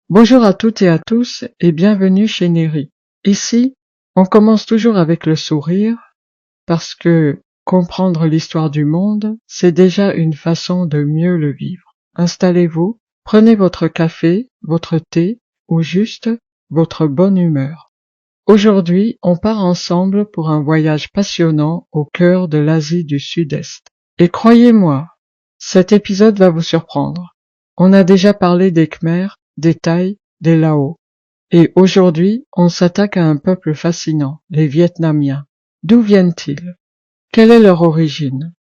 Bonjour à toutes et à tous et bienvenue chez Neri. Ici, on commence toujours avec le sourire parce que comprendre l'histoire du monde, c'est déjà une façon de mieux le vivre. Installez-vous, prenez votre café, votre thé ou juste votre bonne humeur. Aujourd'hui, on part ensemble pour un voyage passionnant au cœur de l'Asie du Sud-Est. Et croyez-moi, cet épisode va vous surprendre. On a déjà parlé des Khmers, des Thaïs, des Lao. Et aujourd'hui, on s'attaque à un peuple fascinant, les Vietnamiens. D'où viennent-ils? Quelle est leur origine?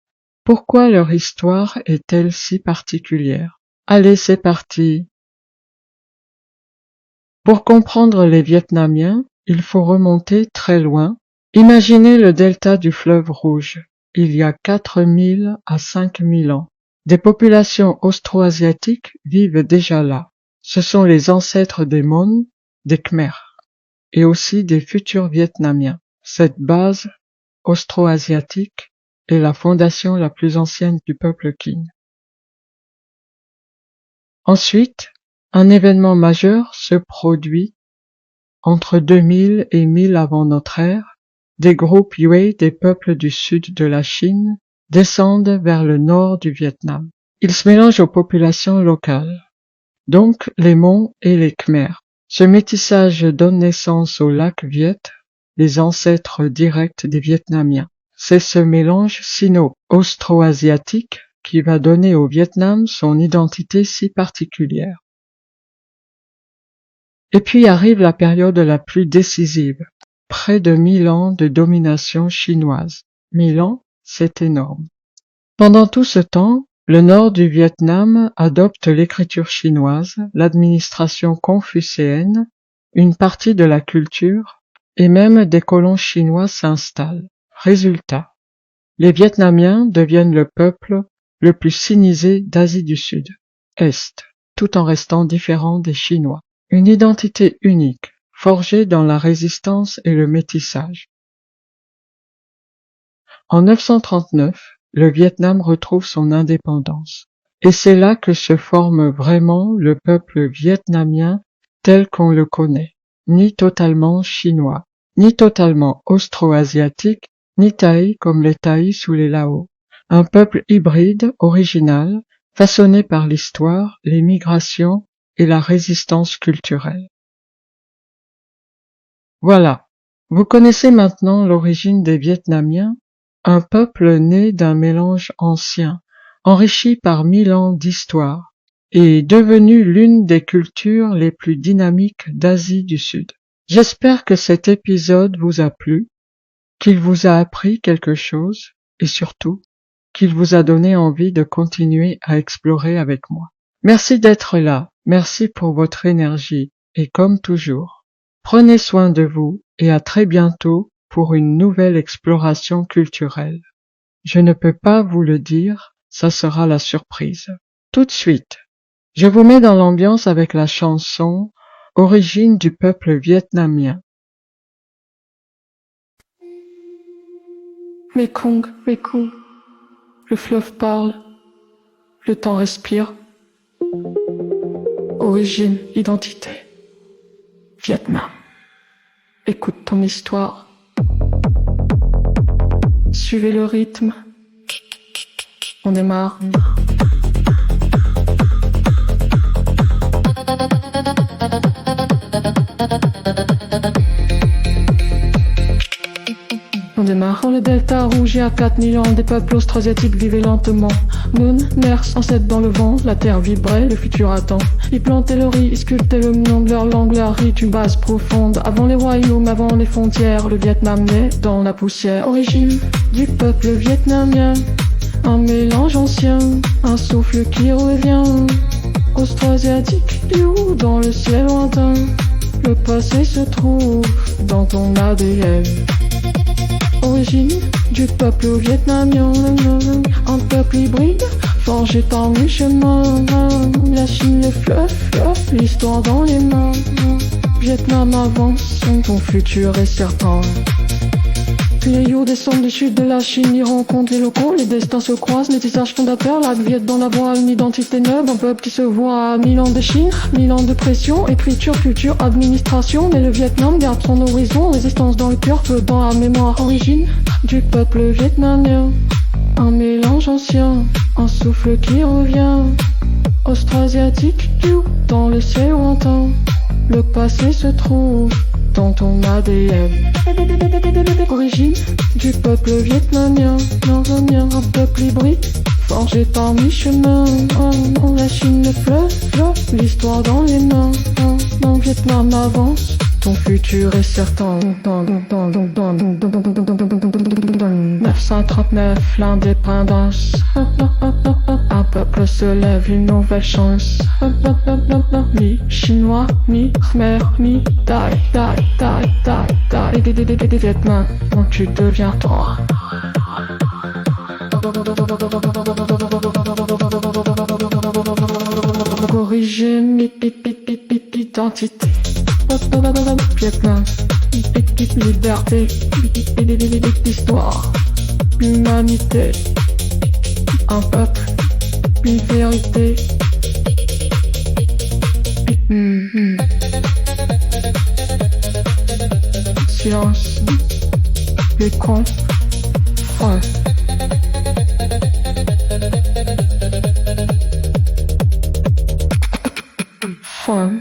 Pourquoi leur histoire est-elle si particulière? Allez, c'est parti! Pour comprendre les Vietnamiens, il faut remonter très loin. Imaginez le delta du fleuve Rouge, il y a 4000 à 5000 ans. Des populations austro-asiatiques vivent déjà là. Ce sont les ancêtres des Mon, des Khmers, et aussi des futurs Vietnamiens. Cette base austro-asiatique est la fondation la plus ancienne du peuple Kinh. Ensuite, un événement majeur se produit entre 2000 et 1000 avant notre ère. Des groupes Yue des peuples du sud de la Chine descendent vers le nord du Vietnam. Ils se mélangent aux populations locales, donc les Mon et les Khmers. Ce métissage donne naissance au lac Viet, les ancêtres directs des Vietnamiens. C'est ce mélange sino-austro-asiatique qui va donner au Vietnam son identité si particulière. Et puis arrive la période la plus décisive, près de 1000 ans de domination chinoise. 1000 ans, c'est énorme. Pendant tout ce temps, le nord du Vietnam adopte l'écriture chinoise, l'administration confucéenne, une partie de la culture, et même des colons chinois s'installent. Résultat, les Vietnamiens deviennent le peuple le plus sinisé d'Asie du Sud-Est, tout en restant différents des Chinois. Une identité unique, forgée dans la résistance et le métissage. En 939, le Vietnam retrouve son indépendance. Et c'est là que se forme vraiment le peuple vietnamien tel qu'on le connaît, ni totalement chinois, ni totalement austro-asiatique, ni thaï comme les Thaïs ou les Lao. Un peuple hybride, original, façonné par l'histoire, les migrations et la résistance culturelle. Voilà, vous connaissez maintenant l'origine des Vietnamiens, un peuple né d'un mélange ancien, enrichi par 1000 ans d'histoire, et devenu l'une des cultures les plus dynamiques d'Asie du Sud. J'espère que cet épisode vous a plu, qu'il vous a appris quelque chose, et surtout, qu'il vous a donné envie de continuer à explorer avec moi. Merci d'être là, merci pour votre énergie, et comme toujours, prenez soin de vous, et à très bientôt pour une nouvelle exploration culturelle. Je ne peux pas vous le dire, ça sera la surprise. Tout de suite, je vous mets dans l'ambiance avec la chanson « Origine du peuple vietnamien ». Mekong, Mekong, le fleuve parle, le temps respire. Origine, identité, Vietnam. Écoute ton histoire. Suivez le rythme. On démarre. On démarre dans le delta rouge, il y a 4000 ans, des peuples austro-asiatiques vivaient lentement. Moon, Mers, ancêtres dans le vent, la terre vibrait, le futur attend. Ils plantaient le riz, ils sculptaient le nom de leur langue, leur rite, une base profonde. Avant les royaumes, avant les frontières, le Vietnam naît dans la poussière. Origine du peuple vietnamien, un mélange ancien, un souffle qui revient. Austro-asiatique, où dans le ciel lointain, le passé se trouve dans ton ADN. Origine du peuple vietnamien, un peuple hybride, forgé par mes chemins. La Chine, les fleuves, l'histoire dans les mains. Vietnam avance, ton futur est certain. Puis les You descendent du sud de la Chine, y rencontrent les locaux, les destins se croisent, métissage fondateur, la Viet dans la voie, une identité neuve, un peuple qui se voit à 1000 ans de Chine, 1000 ans de pression, écriture, culture, administration, mais le Vietnam garde son horizon, résistance dans le cœur, feu dans la mémoire, origine du peuple vietnamien, un mélange ancien, un souffle qui revient, austroasiatique, dans le ciel lointain, le passé se trouve dans ton ADN. Origine du peuple vietnamien, un peuple hybride, forgé par mi-chemin. La Chine le fleuve, l'histoire dans les mains. Dans Vietnam avance, ton futur est certain. 939, l'indépendance. Un peuple se lève, une nouvelle chance. Mi-chinois, mi-khmer, mi-thaï, Vietnam, dont tu deviens toi. Origine, identité. Vietnam, liberté, histoire, humanité, un peuple, une vérité. Silence, les cons, fun. Fun.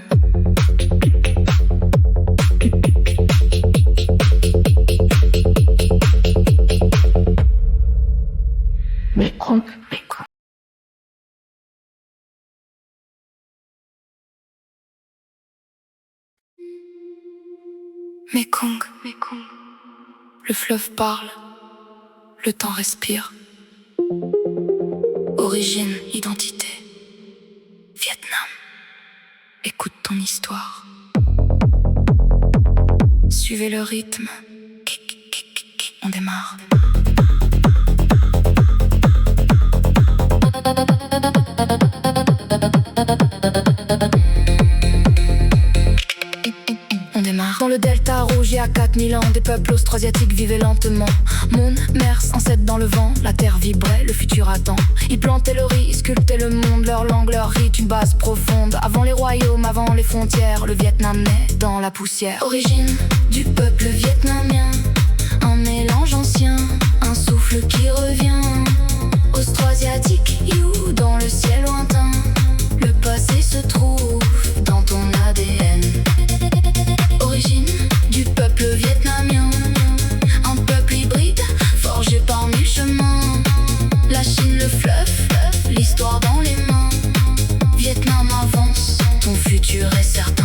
Mekong, le fleuve parle, le temps respire. Origine, identité, Vietnam, écoute ton histoire. Suivez le rythme, on démarre. Dans le delta rouge, il y a 4000 ans, des peuples austroasiatiques vivaient lentement. Moon, Mers, ancêtres dans le vent, la terre vibrait, le futur attend. Ils plantaient le riz, sculptaient le monde, leur langue, leur rite, une base profonde. Avant les royaumes, avant les frontières, le Vietnam naît dans la poussière. Origine du peuple vietnamien, un mélange ancien, un souffle qui revient. Austroasiatique, you, dans le ciel lointain, le passé se trouve dans ton ADN. Origine du peuple vietnamien, un peuple hybride, forgé par mille chemins. La Chine le fleuve, l'histoire dans les mains. Vietnam avance, ton futur est certain.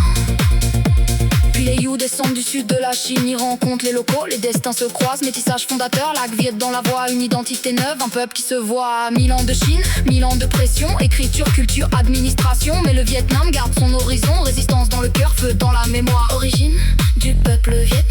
Puis les You descendent du sud de la Chine, y rencontrent les locaux, les destins se croisent, métissage fondateur, la Viet dans la voie, une identité neuve, un peuple qui se voit à 1000 ans de Chine, 1000 ans de pression, écriture, culture, administration, mais le Vietnam garde son horizon, résistance dans le cœur, feu dans la mémoire. Origine du peuple vietnamien,